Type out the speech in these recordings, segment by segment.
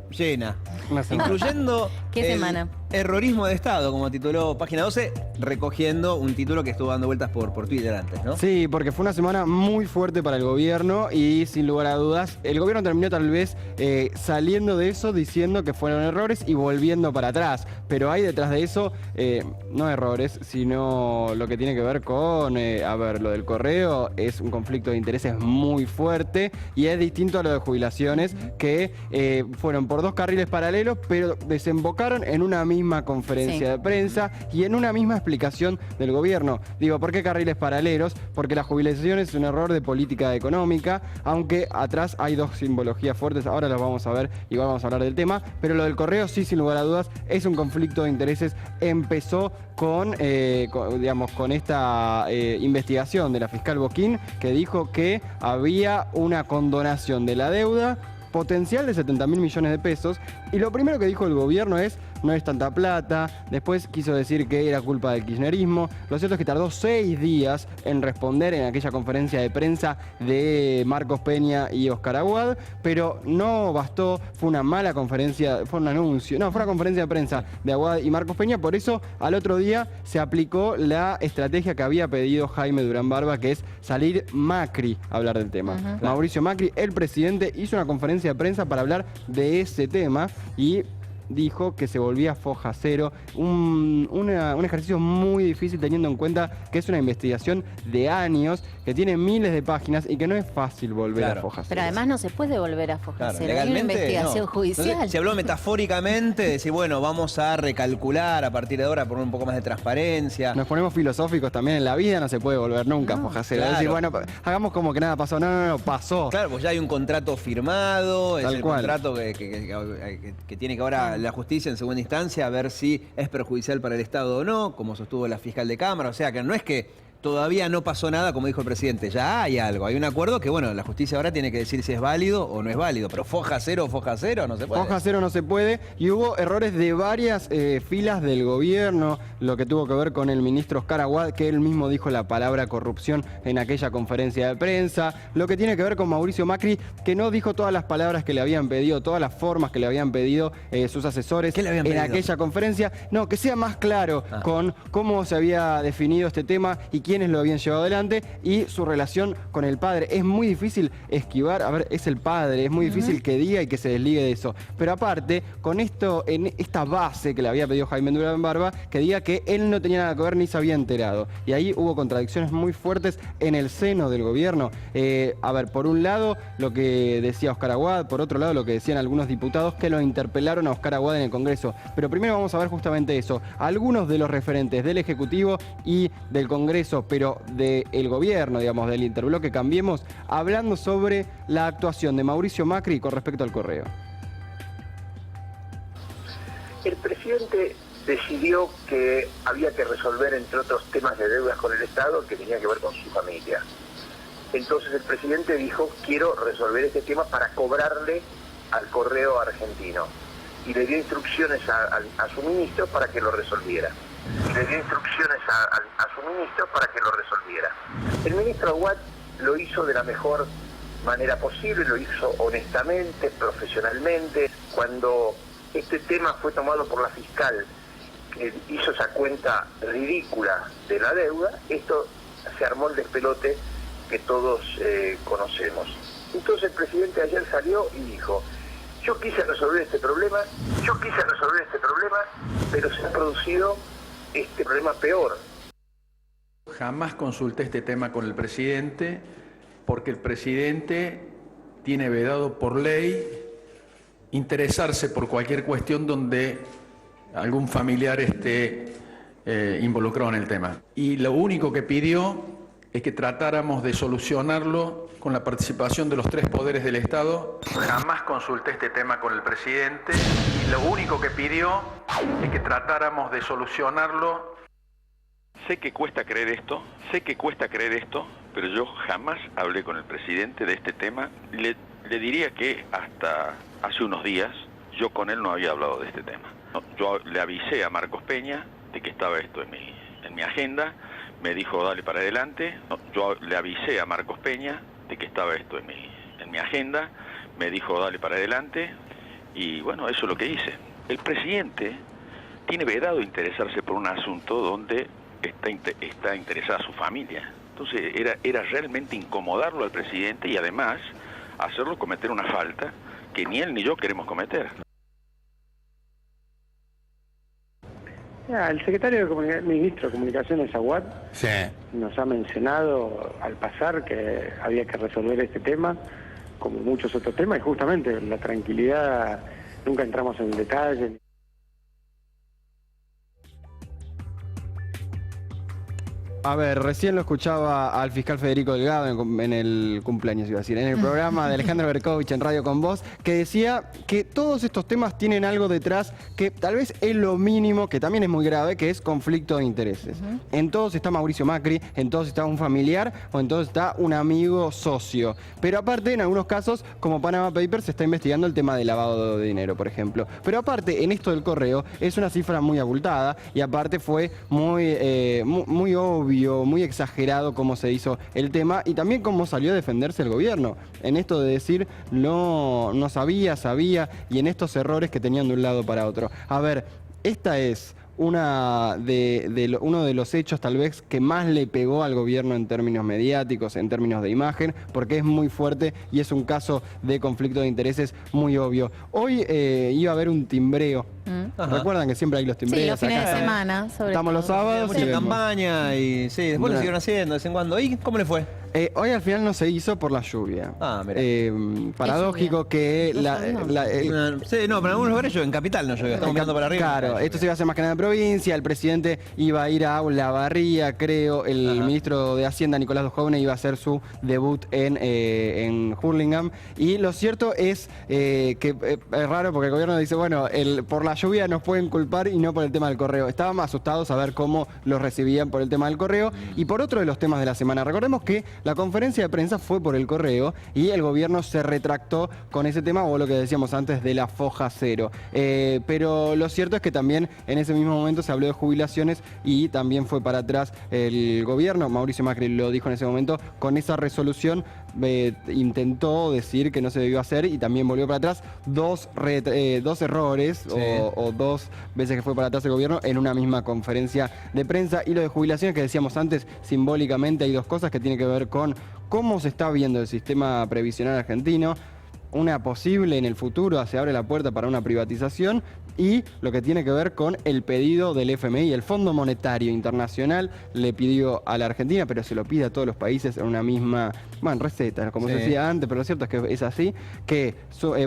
llena. Una semana. Incluyendo ¿Qué semana? Errorismo de Estado, como tituló Página 12, recogiendo un título que estuvo dando vueltas por Twitter antes, ¿no? Sí, porque fue una semana muy fuerte para el gobierno y sin lugar a dudas, el gobierno terminó tal vez saliendo de eso diciendo que fueron errores y volviendo para atrás. Pero hay detrás de eso, no errores, sino lo que tiene que ver con, lo del correo es un conflicto de intereses muy fuerte y es distinto a lo de jubilaciones que fueron por dos carriles paralelos, pero desembocaron en una misma conferencia de prensa y en una misma explicación del gobierno. Digo, ¿por qué carriles paralelos? Porque la jubilación es un error de política económica, aunque atrás hay dos simbologías fuertes, ahora las vamos a ver y vamos a hablar del tema, pero lo del correo sí, sin lugar a dudas, es un conflicto de intereses. Empezó con esta investigación de la fiscal Boquín, que dijo que había una condonación de la deuda potencial de 70.000 millones de pesos, y lo primero que dijo el gobierno es: no es tanta plata. Después quiso decir que era culpa del kirchnerismo. Lo cierto es que tardó 6 días en responder en aquella conferencia de prensa de Marcos Peña y Oscar Aguad, pero no bastó. Fue una mala conferencia, fue un anuncio, no, fue una conferencia de prensa de Aguad y Marcos Peña. Por eso al otro día se aplicó la estrategia que había pedido Jaime Durán Barba, que es salir Macri a hablar del tema. Mauricio Macri, el presidente, hizo una conferencia de prensa para hablar de ese tema y dijo que se volvía foja cero, un ejercicio muy difícil teniendo en cuenta que es una investigación de años, que tiene miles de páginas y que no es fácil volver a foja cero. Pero además no se puede volver a foja cero, hay una legalmente, investigación judicial. Entonces, se habló metafóricamente de decir, bueno, vamos a recalcular a partir de ahora, poner un poco más de transparencia. Nos ponemos filosóficos también, en la vida no se puede volver nunca a foja cero. Claro. Es decir, bueno, hagamos como que nada pasó. No, pasó. Claro, pues ya hay un contrato firmado, es Tal el cual. contrato que tiene que ahora la justicia en segunda instancia a ver si es perjudicial para el Estado o no, como sostuvo la fiscal de Cámara. O sea que no es que todavía no pasó nada, como dijo el presidente. Ya hay algo, hay un acuerdo que, bueno, la justicia ahora tiene que decir si es válido o no es válido. Pero foja cero, no se puede. Foja cero no se puede, y hubo errores de varias filas del gobierno, lo que tuvo que ver con el ministro Oscar Aguad, que él mismo dijo la palabra corrupción en aquella conferencia de prensa, lo que tiene que ver con Mauricio Macri, que no dijo todas las palabras que le habían pedido, todas las formas que le habían pedido sus asesores ¿Qué le habían pedido? aquella conferencia. No, que sea más claro con cómo se había definido este tema y quiénes lo habían llevado adelante y su relación con el padre. Es muy difícil esquivar, es el padre, es muy difícil que diga y que se desligue de eso. Pero aparte, con esto, en esta base que le había pedido Jaime Durán Barba, que diga que él no tenía nada que ver ni se había enterado. Y ahí hubo contradicciones muy fuertes en el seno del gobierno. Por un lado, lo que decía Oscar Aguad, por otro lado, lo que decían algunos diputados que lo interpelaron a Oscar Aguad en el Congreso. Pero primero vamos a ver justamente eso. Algunos de los referentes del Ejecutivo y del Congreso, pero del gobierno, digamos, del interbloque Cambiemos, hablando sobre la actuación de Mauricio Macri con respecto al correo. El presidente decidió que había que resolver, entre otros temas de deudas con el Estado, que tenía que ver con su familia. Entonces el presidente dijo: quiero resolver este tema para cobrarle al correo argentino. Y le dio instrucciones a su ministro para que lo resolviera. El ministro Aguad lo hizo de la mejor manera posible, lo hizo honestamente, profesionalmente. Cuando este tema fue tomado por la fiscal, que hizo esa cuenta ridícula de la deuda, esto se armó el despelote que todos conocemos. Entonces el presidente ayer salió y dijo: yo quise resolver este problema, pero se ha producido este problema peor. Jamás consulté este tema con el presidente porque el presidente tiene vedado por ley interesarse por cualquier cuestión donde algún familiar esté involucrado en el tema. Y lo único que pidió es que tratáramos de solucionarlo con la participación de los 3 poderes del Estado. Jamás consulté este tema con el presidente y lo único que pidió es que tratáramos de solucionarlo. Sé que cuesta creer esto, pero yo jamás hablé con el presidente de este tema. Le diría que hasta hace unos días yo con él no había hablado de este tema. Yo le avisé a Marcos Peña de que estaba esto en mi agenda, me dijo dale para adelante. Yo le avisé a Marcos Peña de que estaba esto en mi agenda, me dijo dale para adelante. Y bueno, eso es lo que hice. El presidente tiene vedado interesarse por un asunto donde está interesada su familia. Entonces era realmente incomodarlo al presidente y además hacerlo cometer una falta que ni él ni yo queremos cometer. El secretario de Ministro de Comunicaciones, Aguad, Sí. nos ha mencionado al pasar que había que resolver este tema, como muchos otros temas, y justamente la tranquilidad, nunca entramos en detalle. A ver, recién lo escuchaba al fiscal Federico Delgado en el cumpleaños, iba a decir, en el programa de Alejandro Berkovich en Radio con Voz, que decía que todos estos temas tienen algo detrás que tal vez es lo mínimo, que también es muy grave, que es conflicto de intereses. En todos está Mauricio Macri, en todos está un familiar o en todos está un amigo socio. Pero aparte, en algunos casos, como Panama Papers, se está investigando el tema de lavado de dinero, por ejemplo. Pero aparte, en esto del correo, es una cifra muy abultada y aparte fue muy obvio, muy exagerado cómo se hizo el tema y también cómo salió a defenderse el gobierno. En esto de decir no sabía y en estos errores que tenían de un lado para otro. A ver, esta es uno de los hechos tal vez que más le pegó al gobierno en términos mediáticos, en términos de imagen, porque es muy fuerte y es un caso de conflicto de intereses muy obvio. Hoy iba a haber un timbreo. ¿Recuerdan que siempre hay los timbreos? Sí, los fines acá? de semana, sobre Estamos los todo. sábados. Mucha campaña y sí, después lo siguieron haciendo de vez en cuando. ¿Y cómo le fue? Hoy al final no se hizo por la lluvia. Ah, mira. Paradójico que Sí, no, pero en algunos lugares en Capital no llueve, estamos mirando para arriba. Claro, esto se iba a hacer más que nada en provincia, el presidente iba a ir a Olavarría, creo, el ministro de Hacienda, Nicolás Dojovne, iba a hacer su debut en Hurlingham. Y lo cierto es que es raro porque el gobierno dice, bueno, por la lluvia nos pueden culpar y no por el tema del correo. Estaban asustados a ver cómo los recibían por el tema del correo. Y por otro de los temas de la semana, recordemos que la conferencia de prensa fue por el correo y el gobierno se retractó con ese tema, o lo que decíamos antes de la foja cero. Pero lo cierto es que también en ese mismo momento se habló de jubilaciones y también fue para atrás el gobierno. Mauricio Macri lo dijo en ese momento, con esa resolución intentó decir que no se debió hacer y también volvió para atrás dos errores Sí. o dos veces que fue para atrás el gobierno en una misma conferencia de prensa. Y lo de jubilaciones que decíamos antes, simbólicamente hay dos cosas que tienen que ver con cómo se está viendo el sistema previsional argentino, una posible en el futuro, se abre la puerta para una privatización, y lo que tiene que ver con el pedido del FMI. El Fondo Monetario Internacional le pidió a la Argentina, pero se lo pide a todos los países en una misma, receta, como se decía antes, pero lo cierto es que es así, que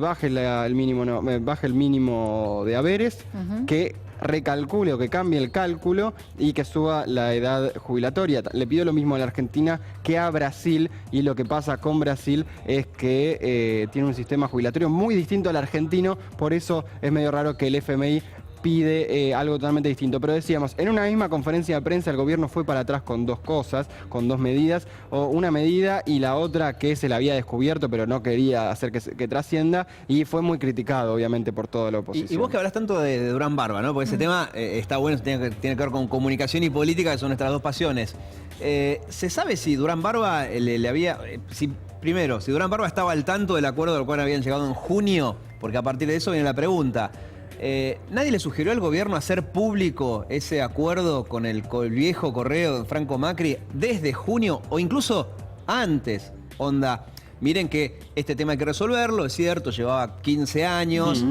baje el mínimo de haberes, que recalcule o que cambie el cálculo y que suba la edad jubilatoria. Le pidió lo mismo a la Argentina que a Brasil, y lo que pasa con Brasil es que tiene un sistema jubilatorio muy distinto al argentino, por eso es medio raro que el FMI pide algo totalmente distinto. Pero decíamos, en una misma conferencia de prensa el gobierno fue para atrás con dos cosas, con dos medidas, o una medida y la otra que se la había descubierto pero no quería hacer que trascienda, y fue muy criticado obviamente por toda la oposición. Y vos que hablas tanto de Durán Barba, ¿no? Porque ese tema está bueno, tiene que ver con comunicación y política, que son nuestras dos pasiones. ¿Se sabe si Durán Barba le había... Primero, si Durán Barba estaba al tanto del acuerdo al cual habían llegado en junio? Porque a partir de eso viene la pregunta. ¿Nadie le sugirió al gobierno hacer público ese acuerdo con el viejo correo de Franco Macri desde junio o incluso antes? Onda, miren que este tema hay que resolverlo, es cierto, llevaba 15 años,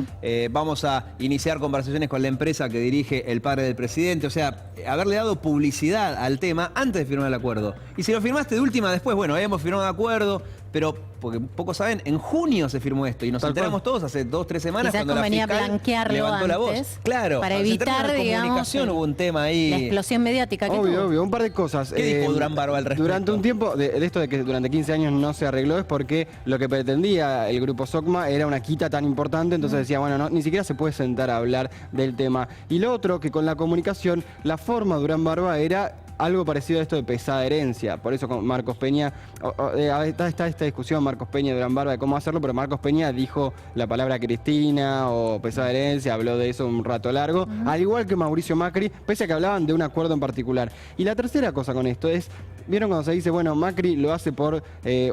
vamos a iniciar conversaciones con la empresa que dirige el padre del presidente, o sea, haberle dado publicidad al tema antes de firmar el acuerdo. Y si lo firmaste de última después, bueno, habíamos firmado un acuerdo, pero, porque pocos saben, en junio se firmó esto y nos enteramos todos hace 2 o 3 semanas. Quizás cuando la convenía fiscal blanquearlo levantó la voz. antes, Claro, para en evitar, términos de digamos, comunicación hubo un tema ahí. la explosión mediática que tuvo. Obvio, un par de cosas. ¿Qué dijo Durán Barba al respecto? Durante un tiempo, de esto de que durante 15 años no se arregló, es porque lo que pretendía el grupo SOCMA era una quita tan importante, entonces decía, bueno, ni siquiera se puede sentar a hablar del tema. Y lo otro, que con la comunicación, la forma de Durán Barba era algo parecido a esto de pesada herencia. Por eso con Marcos Peña, está esta discusión Marcos Peña y Durán Barba de cómo hacerlo, pero Marcos Peña dijo la palabra Cristina o pesada herencia, habló de eso un rato largo, al igual que Mauricio Macri, pese a que hablaban de un acuerdo en particular. Y la tercera cosa con esto es, ¿vieron cuando se dice, bueno, Macri lo hace por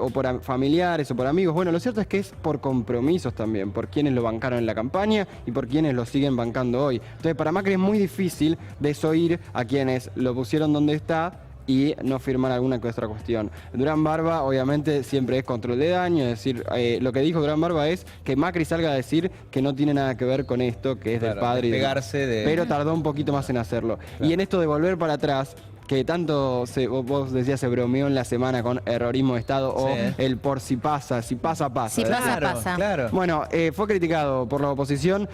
o por familiares o por amigos? Bueno, lo cierto es que es por compromisos también, por quienes lo bancaron en la campaña y por quienes lo siguen bancando hoy. Entonces, para Macri es muy difícil desoír a quienes lo pusieron donde está y no firman alguna que otra cuestión. Durán Barba, obviamente, siempre es control de daño, es decir, lo que dijo Durán Barba es que Macri salga a decir que no tiene nada que ver con esto, que es del padre. Pero tardó un poquito más en hacerlo. Claro. Y en esto de volver para atrás, que tanto vos decías se bromeó en la semana con errorismo de Estado o el por si pasa, pasa. Si pasa, pasa. Claro. Bueno, fue criticado por la oposición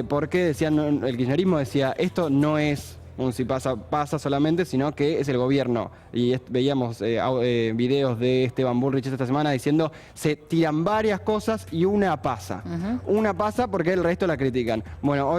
porque decían, el kirchnerismo decía, esto no es un si pasa, pasa solamente, sino que es el gobierno. Y veíamos videos de Esteban Bullrich esta semana diciendo, se tiran varias cosas y una pasa. Una pasa porque el resto la critican. Bueno, hoy